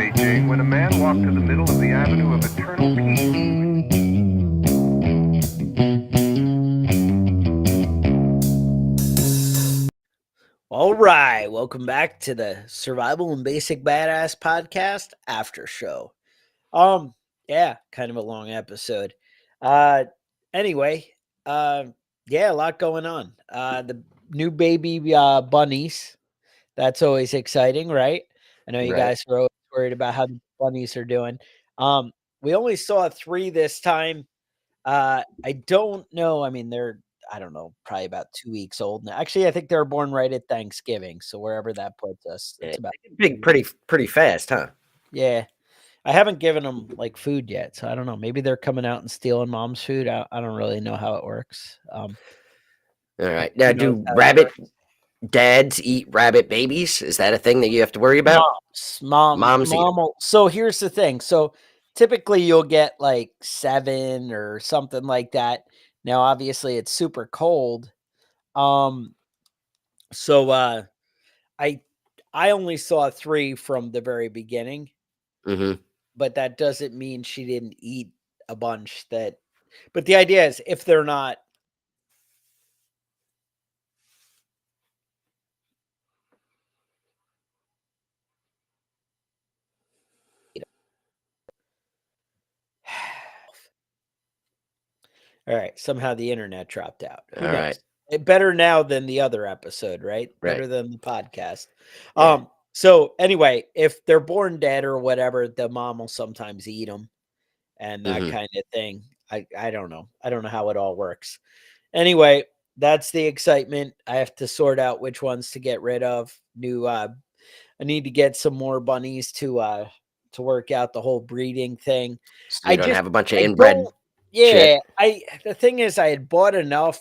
Beijing, when a man walked to the middle of the avenue of eternal peace. All right, welcome back to the Survival and Basic Badass Podcast After Show. Yeah, kind of a long episode. Uh anyway, uh yeah, a lot going on. The new baby bunnies. That's always exciting, right? I know you Right. guys are always worried about how the bunnies are doing. Um we only saw 3 this time. I don't know. I mean, I don't know, probably about 2 weeks old now. Actually, I think they were born right at Thanksgiving, so wherever that puts us, Yeah. it's about Big, pretty fast, huh? yeah. I haven't given them, like, food yet, so I don't know. Maybe they're coming out and stealing mom's food. I don't really know how it works. All right. Now, Who knows do how that rabbit works? dads eat rabbit babies? Is that a thing that you have to worry about? Moms. Mom Moms eat mom will so here's the thing. So, typically, you'll get, like, 7 or something like that. Now, obviously, it's super cold. Um, so, I I only saw 3 from the very beginning, them. Mm-hmm. but that doesn't mean she didn't eat a bunch that but the idea is if they're not All right, somehow the internet dropped out. Who All right. knows? Better now than the other episode, right? Right. Better than the podcast. Yeah. So anyway, if they're born dead or whatever, the mom will sometimes eat them and that Mm-hmm. kind of thing. I don't know. I don't know how it all works. Anyway, that's the excitement. I have to sort out which ones to get rid of. I need to get some more bunnies to work out the whole breeding thing. So I you don't just have a bunch of I inbred don't shit. yeah, I the thing is I had bought enough,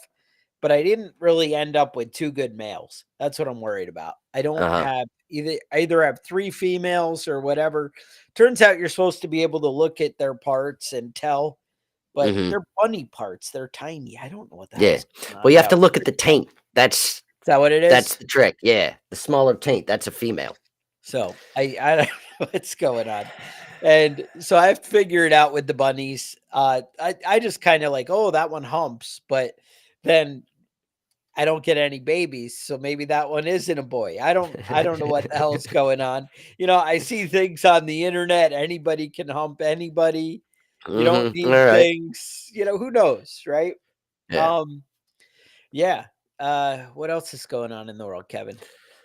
but I didn't really end up with 2 good males. That's what I'm worried about. I don't Uh-huh. have I either have 3 females or whatever. Turns out you're supposed to be able to look at their parts and tell, but Mm-hmm. they're bunny parts. They're tiny. I don't know what the Yeah. hell's going on Well, you have about to look at breeding. the taint. That's Is that what it that's is? the trick. Yeah. The smaller taint, that's a female. So I don't know what's going on. And so I have to figure it out with the bunnies. I just kind of like, oh, that one humps, but then I don't get any babies, so maybe that one isn't a boy. I don't know what the hell's going on. I see things on the internet. Anybody can hump anybody. You don't Mm-hmm. All need right. things. Who knows, right? Yeah. Um, yeah. What else is going on in the world, Kevin?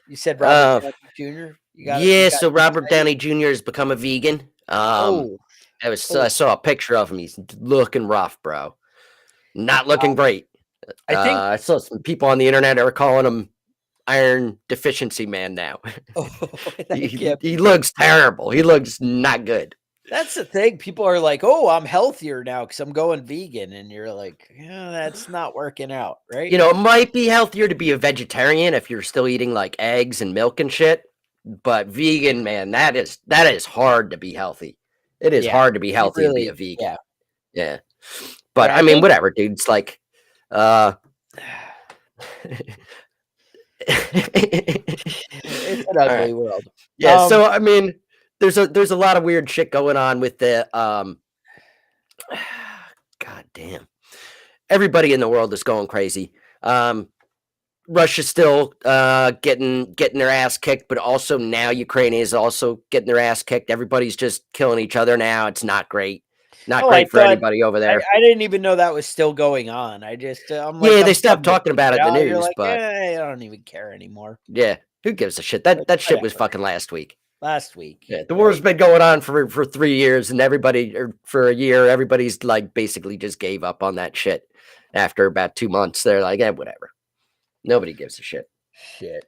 You said Robert Uh, Downey Jr. You yeah. got So Robert excited? Downey Jr. has become a vegan. Oh, I oh. saw a picture of him. He's looking rough, bro. Not Uh, looking great. I think I saw some people on the internet are calling him Iron Deficiency Man now. oh, that he, can't he be good. looks terrible. He looks not good. That's the thing. People are like, "Oh, I'm healthier now because I'm going vegan," and you're like, "Yeah, that's not working out, right?" It might be healthier to be a vegetarian if you're still eating like eggs and milk and shit. But vegan, man, that is hard to be healthy. It is Yeah, hard to be it healthy and be a really, vegan. yeah, Yeah. But yeah. I I mean, think whatever, dude. It's like uh it's an all right. ugly world. Yeah, Um, so I mean, there's a lot of weird shit going on with the god damn. Everybody in the world is going crazy. Russia's still getting their ass kicked, but also now Ukraine is also getting their ass kicked. Everybody's just killing each other now. It's not great. Not oh, I great for thought anybody over I, there. I didn't even know that was still going on. I'm like, Yeah, I'm they stopped done with talking it. about it in the You're news, like, but I don't even care anymore. yeah, who gives a shit? Like, That shit was whatever. fucking last week. Last week, Yeah, the war's right? been going on for 3 years, and everybody, or for a year, everybody's like basically just gave up on that shit. After about 2 months, they're like, whatever. Nobody gives a shit. Shit.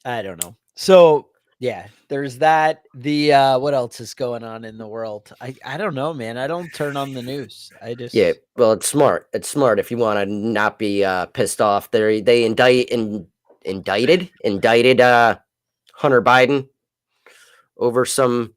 I don't know. So yeah, there's that. The what else is going on in the world? I don't know, man. I don't turn on the news. I Yeah, just well, it's smart. It's smart if you want to not be pissed off. They indicted Hunter Biden over some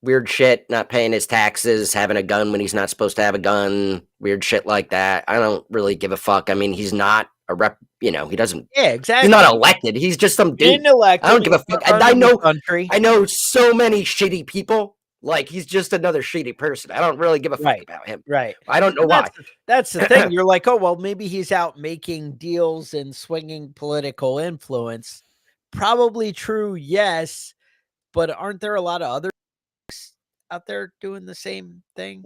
weird shit, not paying his taxes, having a gun when he's not supposed to have a gun, weird shit like that. I don't really give a fuck. I mean, he's not a rep. You know, he doesn't. Yeah, He's exactly. not elected. He's just some dude. Inelected. I don't give a he's fuck. not And I running the know. country. I know so many shitty people. Like he's just another shitty person. I don't really give a fuck Right. about him. Right. I don't know And why. that's the thing. You're like, oh, well, maybe he's out making deals and swinging political influence. Probably true, yes. But aren't there a lot of other out there doing the same thing?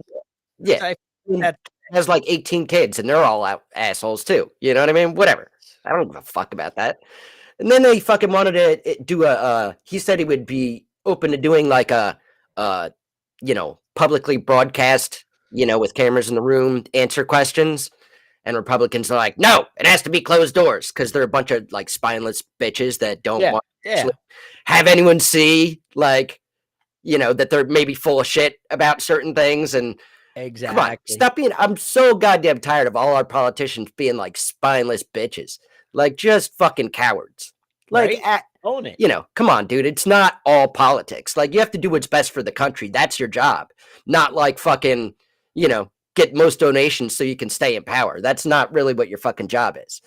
Yeah. I That has like 18 kids and they're all out assholes too. You know what I mean? Whatever. I don't give a fuck about that. And then they fucking wanted to do he said he would be open to doing like a you know, publicly broadcast, you know, with cameras in the room, answer questions. And Republicans are like, no, it has to be closed doors because they're a bunch of like spineless bitches that don't want to yeah. have anyone see, like, you know, that they're maybe full of shit about certain things. And Exactly. come on, stop being. I'm so goddamn tired of all our politicians being like spineless bitches, like just fucking cowards. Like, Right? Own it. you know, come on, dude. It's not all politics. Like, you have to do what's best for the country. That's your job. Not like fucking, you know, get most donations so you can stay in power. That's not really what your fucking job is.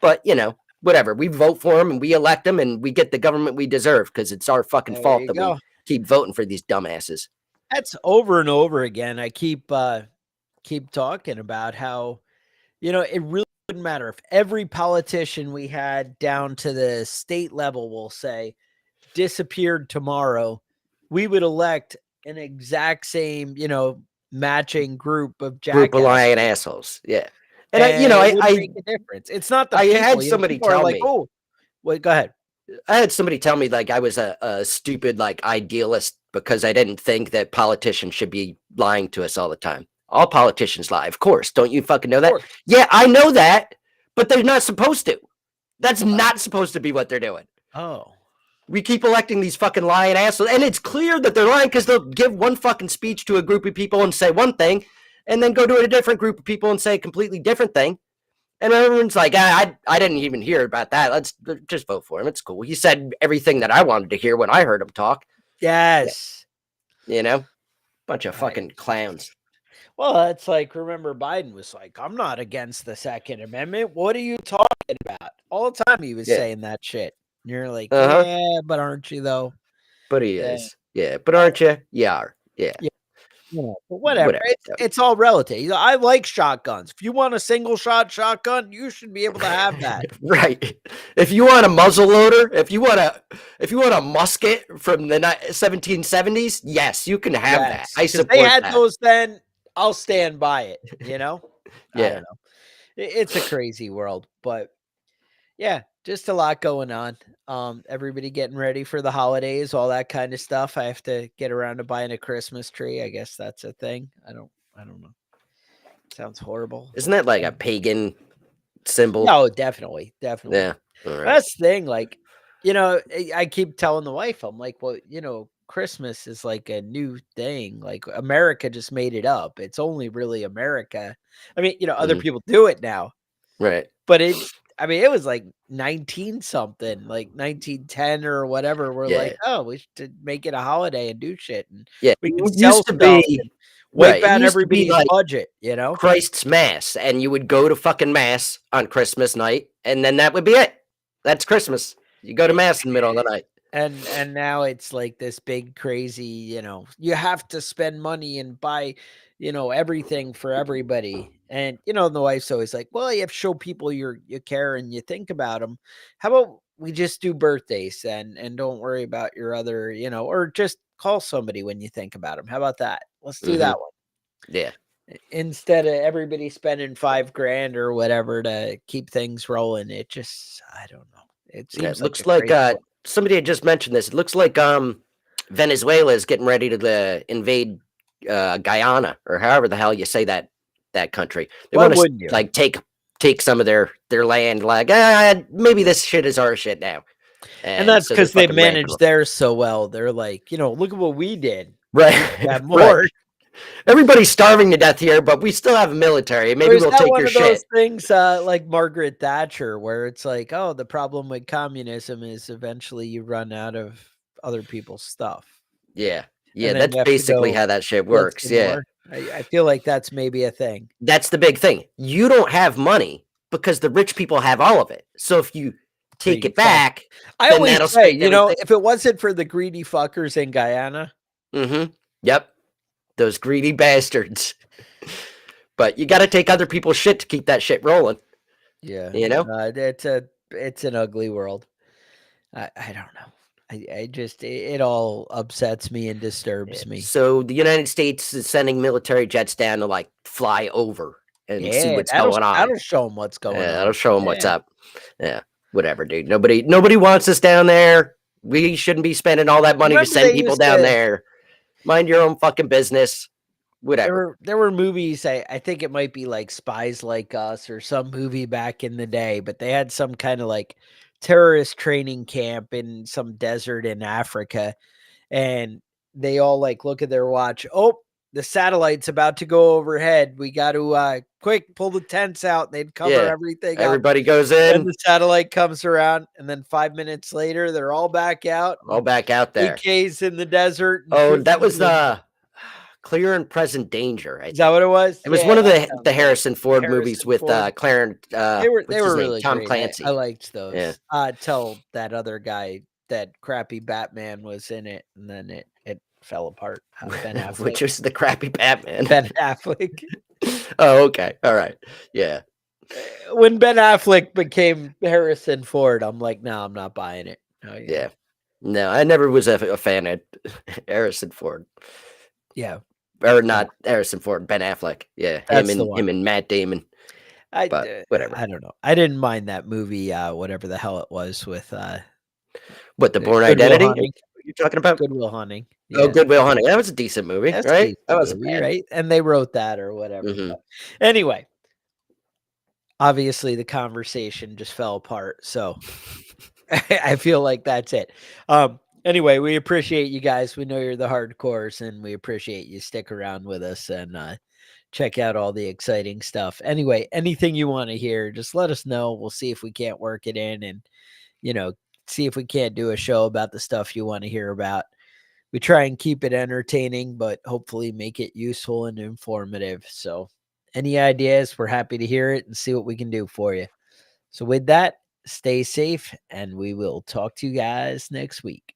But, you know, whatever. We vote for them and we elect them and we get the government we deserve because it's our fucking There fault you that go. we keep voting for these dumbasses. That's over and over again. I keep talking about how, you know, it really wouldn't matter if every politician we had down to the state level, we'll say, disappeared tomorrow, we would elect an exact same, you know, matching group of Group of lying jackasses. assholes. Yeah. And I, you know, it would I make a difference. It's not the I people. had you know, somebody people are tell like, me. oh, wait, go ahead. I had somebody tell me like I was a stupid like idealist because I didn't think that politicians should be lying to us all the time. All politicians lie, of course. Don't you fucking know that? course. Yeah, I know that, but they're not supposed to. That's not supposed to be what they're doing. Oh, We keep electing these fucking lying assholes, and it's clear that they're lying because they'll give one fucking speech to a group of people and say one thing, and then go to a different group of people and say a completely different thing. And everyone's like, I didn't even hear about that. Let's just vote for him. It's cool. He said everything that I wanted to hear when I heard him talk. yes. You know, bunch of Right. fucking clowns. Well, it's like, remember Biden was like, I'm not against the Second Amendment. What are you talking about? All the time he was Yeah. saying that shit. And you're like, Uh-huh. yeah, but aren't you though? But he Yeah. is. Yeah. But aren't you? You are. Yeah. Yeah. Yeah, but whatever. Whatever. It's all relative. You know, I like shotguns. If you want a single shot shotgun, you should be able to have that. Right. If you want a muzzle loader, if you want a musket from the 1770s, yes, you can have that. Yes, I 'cause support they had that. those then. I'll stand by it. You know. I Yeah. don't know. It's a crazy world, but yeah, just a lot going on. Everybody getting ready for the holidays, all that kind of stuff. I have to get around to buying a Christmas tree. I guess that's a thing. I don't know. Sounds horrible. Isn't that like a pagan symbol? No, definitely. Yeah. All right. That's the thing. Like, you know, I keep telling the wife, I'm like, well, you know, Christmas is like a new thing. Like America just made it up. It's only really America. I mean, you know, other Mhm. people do it now, Right. but it was like 19 something, like 1910 or whatever. We're like, oh, we should make it a holiday and do shit. And Yeah. we can It sell used to stuff be and wipe right. It out used to be everybody's like budget, you know? Christ's Mass, and you would go to fucking Mass on Christmas night, and then that would be it. That's Christmas. You go to Mass in the middle of the night. And now it's like this big crazy, you know, you have to spend money and buy, you know, everything for everybody. And you know, the wife's always like, well, you have to show people you care and you think about them. How about we just do birthdays and don't worry about your other, you know, or just call somebody when you think about them. How about that? Let's do that one. Yeah. Instead of everybody spending $5,000 or whatever to keep things rolling. It just, I don't know. It seems It looks a like crazy world. somebody had just mentioned this. It looks like Venezuela is getting ready to invade Guyana, or however the hell you say that country. They Why want to wouldn't you? like take some of their land. Like maybe this shit is our shit now. And that's so they're because they fucking ramping managed up. theirs so well. They're like, you know, look at what we did. Right. Have Right. more. Everybody's starving to death here, but we still have a military. Or Maybe is we'll that take one your of those shit. things like Margaret Thatcher, where it's like, oh, the problem with communism is eventually you run out of other people's stuff. Yeah. And Yeah, then that's you have to basically go, how that shit "Let's works. get Yeah. more." I feel like that's maybe a thing. That's the big thing. You don't have money because the rich people have all of it. So if you take you it back, I then always that'll say, spend you know, everything. if it wasn't for the greedy fuckers in Guyana, Yep. Those greedy bastards. But you got to take other people's shit to keep that shit rolling. yeah, You know? it's an ugly world. I don't know. I just it all upsets me and disturbs me. So the United States is sending military jets down to like fly over and see Yeah, what's going on. that'll show them what's going Yeah, on. that'll show them what's Yeah. up. Yeah, whatever, dude. Nobody wants us down there. We shouldn't be spending all that money to Remember send they people used down to there. Mind your own fucking business. Whatever. there were movies, I think it might be like Spies Like Us or some movie back in the day, but they had some kind of like terrorist training camp in some desert in Africa, and they all like look at their watch. Oh, the satellite's about to go overhead. We got to quick pull the tents out. And they'd cover Yeah. everything up. Everybody goes And in. the satellite comes around, and then 5 minutes later, they're all back out. All back out there. AKs in the desert. and Oh, shooting that was people. the Clear and Present Danger. I Is that think. what it was? It was Yeah, one of that the sounds the right. Harrison Ford Harrison movies with Ford. Clarence. They were what's his name? really Tom great. Clancy. I liked those. Yeah. Till that other guy, that crappy Batman was in it, and then it fell apart. Ben Affleck. Which is the crappy Batman. Ben Affleck. Oh, okay. All right. Yeah. When Ben Affleck became Harrison Ford, I'm like, no, I'm not buying it. Oh, Yeah. No, I never was a fan of Harrison Ford. Yeah. Or not Harrison Ford, Ben Affleck. Yeah. That's the one. Him and Matt Damon. But whatever. I don't know. I didn't mind that movie, whatever the hell it was with What, the Bourne Good Will Identity? Hunting. You're talking about? Good Will Hunting. Oh, Yeah. Good Will Hunting. That was a decent movie, That's a right? decent That was movie, right? And they wrote that or whatever. Mhm. But anyway, obviously the conversation just fell apart. So I feel like that's it. Anyway, we appreciate you guys. We know you're the hardcores, and we appreciate you stick around with us and check out all the exciting stuff. Anyway, anything you want to hear, just let us know. We'll see if we can't work it in and, see if we can't do a show about the stuff you want to hear about. We try and keep it entertaining, but hopefully make it useful and informative. So any ideas, we're happy to hear it and see what we can do for you. So with that, stay safe, and we will talk to you guys next week.